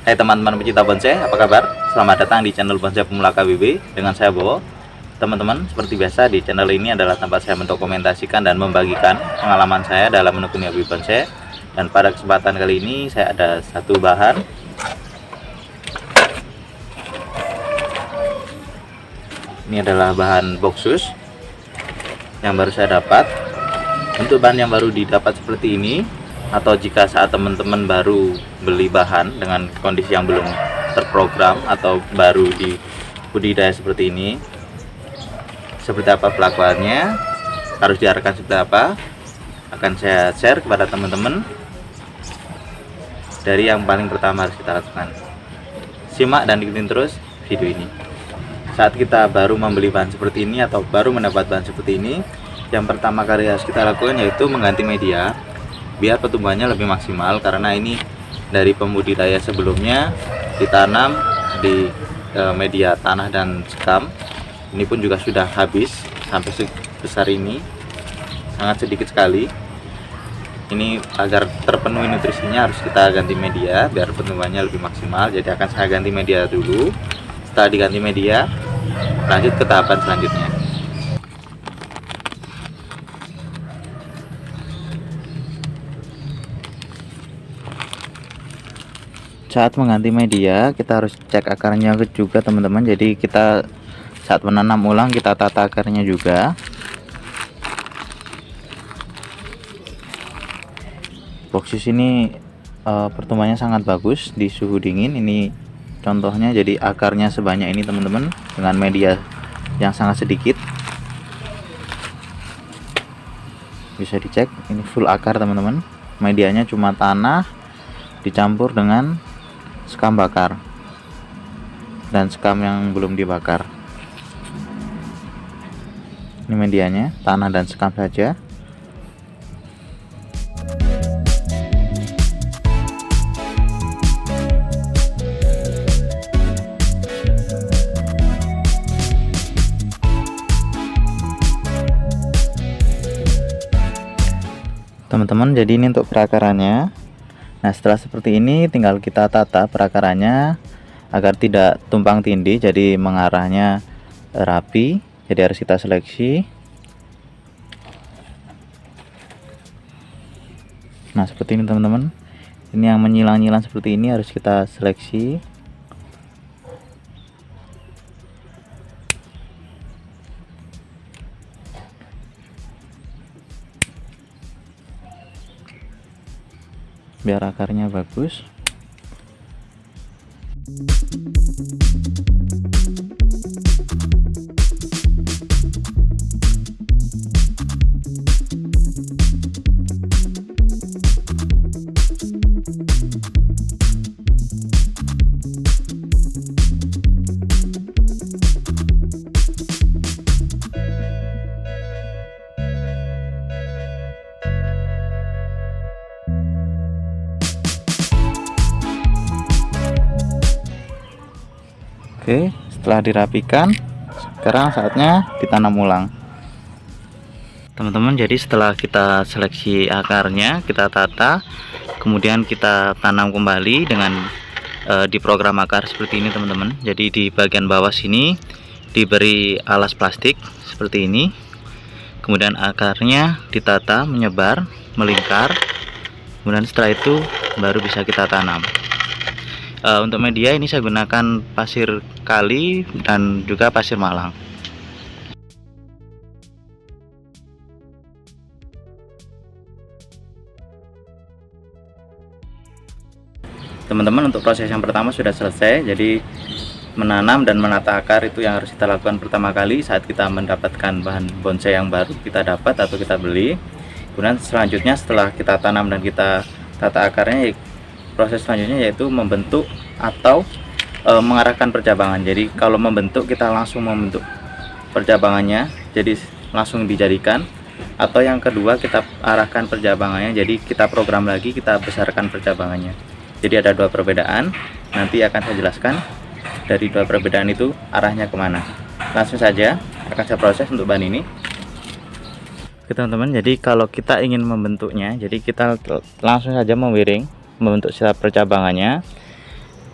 Hai teman-teman pecinta bonsai, apa kabar? Selamat datang di channel Bonsai Pemula KBB dengan saya Bowo. Teman-teman, seperti biasa di channel ini adalah tempat saya mendokumentasikan dan membagikan pengalaman saya dalam menekuni hobi bonsai. Dan pada kesempatan kali ini saya ada satu bahan. Ini adalah bahan boxus yang baru saya dapat. Untuk bahan yang baru didapat seperti ini, atau jika saat teman-teman baru beli bahan dengan kondisi yang belum terprogram atau baru di budidaya seperti ini, seperti apa pelakuannya, harus diarahkan seperti apa, akan saya share kepada teman-teman. Dari yang paling pertama harus kita lakukan, simak dan ikutin terus video ini. Saat kita baru membeli bahan seperti ini atau baru mendapat bahan seperti ini, yang pertama kali harus kita lakukan yaitu mengganti media biar pertumbuhannya lebih maksimal, karena ini dari pembudidaya sebelumnya ditanam di media tanah dan sekam. Ini pun juga sudah habis sampai sebesar ini, sangat sedikit sekali. Ini agar terpenuhi nutrisinya harus kita ganti media biar pertumbuhannya lebih maksimal. Jadi akan saya ganti media dulu. Setelah diganti media, lanjut ke tahapan selanjutnya. Saat mengganti media, kita harus cek akarnya juga teman-teman. Jadi kita saat menanam ulang, kita tata akarnya juga. Boxus ini pertumbuhannya sangat bagus di suhu dingin. Ini contohnya, jadi akarnya sebanyak ini teman-teman, dengan media yang sangat sedikit. Bisa dicek, ini full akar teman-teman. Medianya cuma tanah dicampur dengan sekam bakar dan sekam yang belum dibakar. Ini medianya, tanah dan sekam saja. Teman-teman, jadi ini untuk perakarannya. Nah, setelah seperti ini tinggal kita tata perakarannya agar tidak tumpang tindih, jadi mengarahnya rapi. Jadi harus kita seleksi. Nah, seperti ini teman-teman. Ini yang menyilang-nyilang seperti ini harus kita seleksi. Biar akarnya bagus. Oke, setelah dirapikan, sekarang saatnya ditanam ulang. Teman-teman, jadi setelah kita seleksi akarnya, kita tata, kemudian kita tanam kembali dengan diprogram akar seperti ini teman-teman. Jadi di bagian bawah sini diberi alas plastik seperti ini. Kemudian akarnya ditata menyebar, melingkar. Kemudian setelah itu baru bisa kita tanam. Untuk media ini saya gunakan pasir kali dan juga pasir malang. Teman-teman, untuk proses yang pertama sudah selesai. Jadi menanam dan menata akar itu yang harus kita lakukan pertama kali saat kita mendapatkan bahan bonsai yang baru kita dapat atau kita beli. Kemudian selanjutnya setelah kita tanam dan kita tata akarnya, proses selanjutnya yaitu membentuk atau mengarahkan percabangan. Jadi kalau membentuk, kita langsung membentuk percabangannya, jadi langsung dijadikan. Atau yang kedua, kita arahkan percabangannya, jadi kita program lagi, kita besarkan percabangannya. Jadi ada dua perbedaan, nanti akan saya jelaskan dari dua perbedaan itu arahnya kemana. Langsung saja akan saya proses untuk bahan ini. Oke teman-teman, jadi kalau kita ingin membentuknya, jadi kita langsung saja memwiring membentuk setiap percabangannya.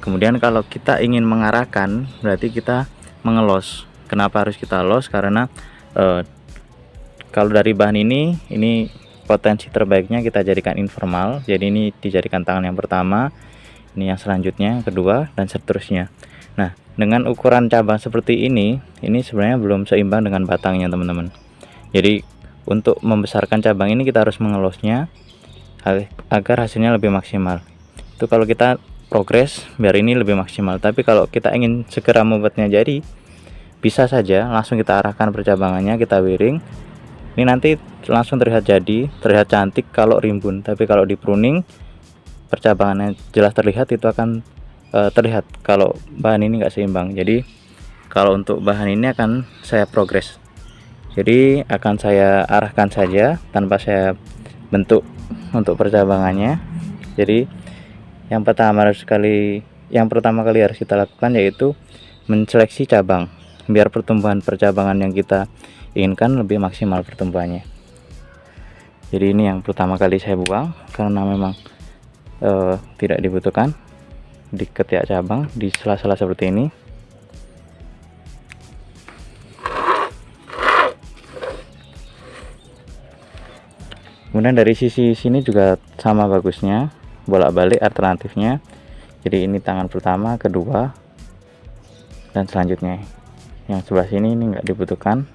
Kemudian kalau kita ingin mengarahkan, berarti kita mengelos. Kenapa harus kita los? Karena kalau dari bahan ini potensi terbaiknya kita jadikan informal. Jadi ini dijadikan tangan yang pertama, ini yang selanjutnya, kedua, dan seterusnya. Nah, dengan ukuran cabang seperti ini sebenarnya belum seimbang dengan batangnya, teman-teman. Jadi untuk membesarkan cabang ini kita harus mengelosnya agar hasilnya lebih maksimal. Itu kalau kita progres biar ini lebih maksimal. Tapi kalau kita ingin segera membuatnya jadi, bisa saja langsung kita arahkan percabangannya, kita wiring. Ini nanti langsung terlihat jadi, terlihat cantik kalau rimbun. Tapi kalau di pruning, percabangannya jelas terlihat, itu akan terlihat kalau bahan ini enggak seimbang. Jadi kalau untuk bahan ini akan saya progres. Jadi akan saya arahkan saja tanpa saya bentuk untuk percabangannya. Jadi yang pertama kali harus kita lakukan yaitu menseleksi cabang, biar pertumbuhan percabangan yang kita inginkan lebih maksimal pertumbuhannya. Jadi ini yang pertama kali saya buang karena memang tidak dibutuhkan di ketiak cabang di sela-sela seperti ini. Kemudian dari sisi sini juga sama bagusnya, bolak-balik alternatifnya. Jadi ini tangan pertama, kedua, dan selanjutnya. Yang sebelah sini ini enggak dibutuhkan.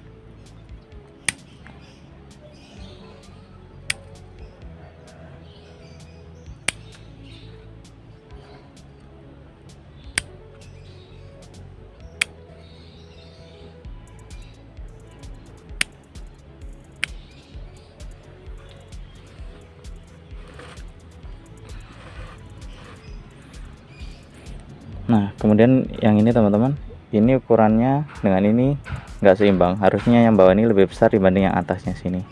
Nah, kemudian yang ini teman-teman, ini ukurannya dengan ini nggak seimbang. Harusnya yang bawah ini lebih besar dibanding yang atasnya sini.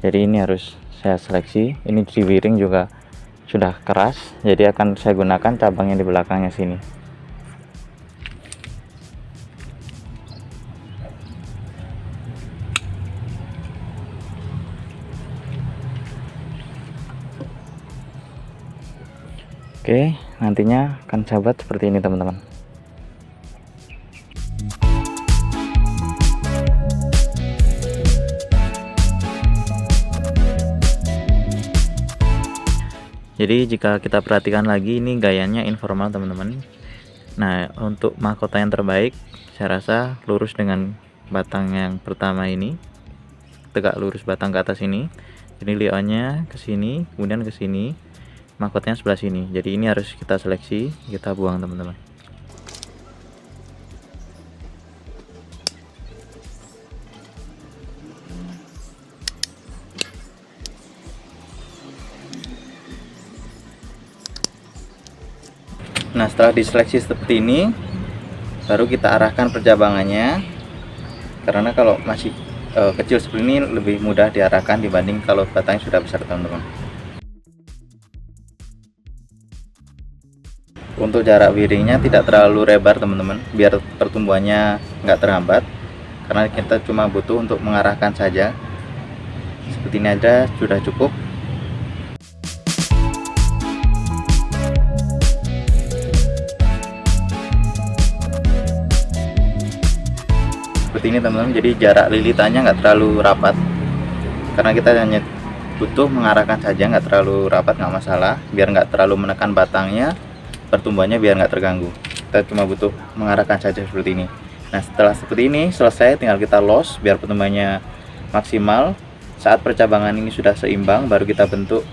Jadi ini harus saya seleksi. Ini diwiring juga sudah keras, jadi akan saya gunakan cabang yang di belakangnya sini. Oke, nantinya akan saya buat seperti ini teman-teman. Jadi jika kita perhatikan lagi, ini gayanya informal teman-teman. Nah, untuk mahkota yang terbaik saya rasa lurus dengan batang yang pertama ini, tegak lurus batang ke atas ini. Jadi lionnya ke sini, kemudian ke sini, mahkotanya sebelah sini. Jadi ini harus kita seleksi, kita buang teman-teman. Nah, setelah diseleksi seperti ini, baru kita arahkan percabangannya. Karena kalau masih kecil seperti ini lebih mudah diarahkan dibanding kalau batangnya sudah besar teman-teman. Untuk jarak wiringnya tidak terlalu lebar teman-teman, biar pertumbuhannya nggak terhambat. Karena kita cuma butuh untuk mengarahkan saja. Seperti ini aja sudah cukup. Seperti ini teman-teman, jadi jarak lilitannya nggak terlalu rapat. Karena kita hanya butuh mengarahkan saja, nggak terlalu rapat, nggak masalah. Biar nggak terlalu menekan batangnya, pertumbuhannya biar nggak terganggu. Kita cuma butuh mengarahkan saja seperti ini. Nah, setelah seperti ini selesai, tinggal kita los biar pertumbuhannya maksimal. Saat percabangan ini sudah seimbang, baru kita bentuk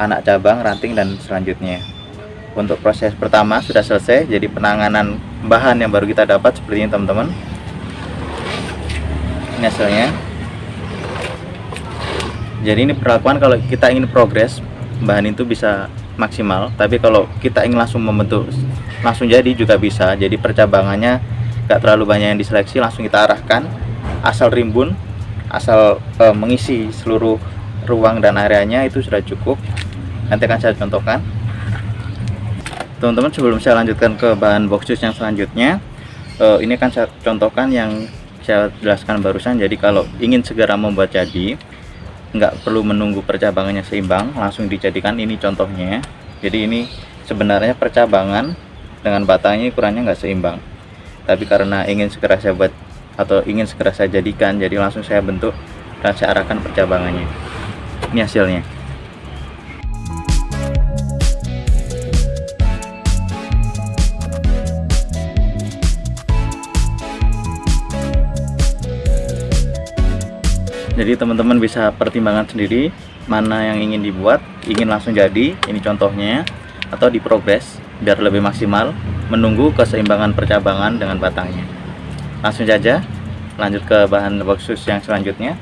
anak cabang, ranting, dan selanjutnya. Untuk proses pertama sudah selesai, jadi penanganan bahan yang baru kita dapat seperti ini teman-teman. Ini hasilnya. Jadi ini perlakuan kalau kita ingin progres bahan itu bisa maksimal, tapi kalau kita ingin langsung membentuk langsung jadi juga bisa. Jadi percabangannya gak terlalu banyak yang diseleksi, langsung kita arahkan, asal rimbun, asal mengisi seluruh ruang dan areanya, itu sudah cukup. Nanti akan saya contohkan teman-teman. Sebelum saya lanjutkan ke bahan box shoes yang selanjutnya, ini akan saya contohkan yang saya jelaskan barusan. Jadi kalau ingin segera membuat jadi, nggak perlu menunggu percabangannya seimbang, langsung dijadikan. Ini contohnya. Jadi ini Sebenarnya percabangan dengan batangnya ukurannya nggak seimbang, tapi karena ingin segera saya buat atau ingin segera saya jadikan, jadi langsung saya bentuk dan saya arahkan percabangannya. Ini hasilnya. Jadi teman-teman bisa pertimbangkan sendiri mana yang ingin dibuat, ingin langsung jadi, ini contohnya, atau diprogres biar lebih maksimal, menunggu keseimbangan percabangan dengan batangnya. Langsung saja lanjut ke bahan boxus yang selanjutnya.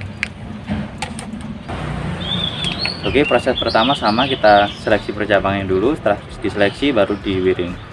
Oke, proses pertama sama, kita seleksi percabangannya dulu, setelah diseleksi baru diwiring.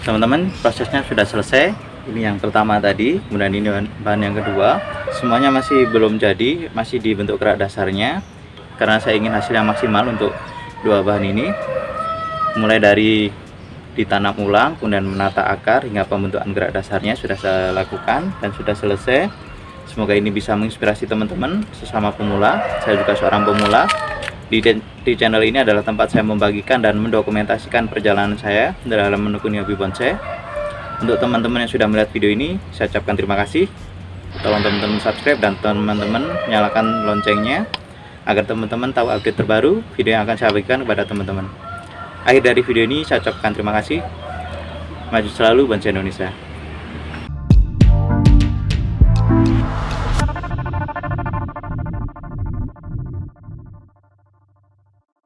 Teman-teman, prosesnya sudah selesai. Ini yang pertama tadi, kemudian ini bahan yang kedua. Semuanya masih belum jadi, masih dibentuk gerak dasarnya, karena saya ingin hasil yang maksimal untuk dua bahan ini. Mulai dari ditanam ulang, kemudian menata akar, hingga pembentukan gerak dasarnya sudah saya lakukan dan sudah selesai. Semoga ini bisa menginspirasi teman-teman sesama pemula. Saya juga seorang pemula. Di channel ini adalah tempat saya membagikan dan mendokumentasikan perjalanan saya dalam menekuni hobi bonsai. Untuk teman-teman yang sudah melihat video ini, saya ucapkan terima kasih. Tolong teman-teman subscribe dan teman-teman nyalakan loncengnya agar teman-teman tahu update terbaru video yang akan saya bagikan kepada teman-teman. Akhir dari video ini saya ucapkan terima kasih. Maju selalu bonsai Indonesia.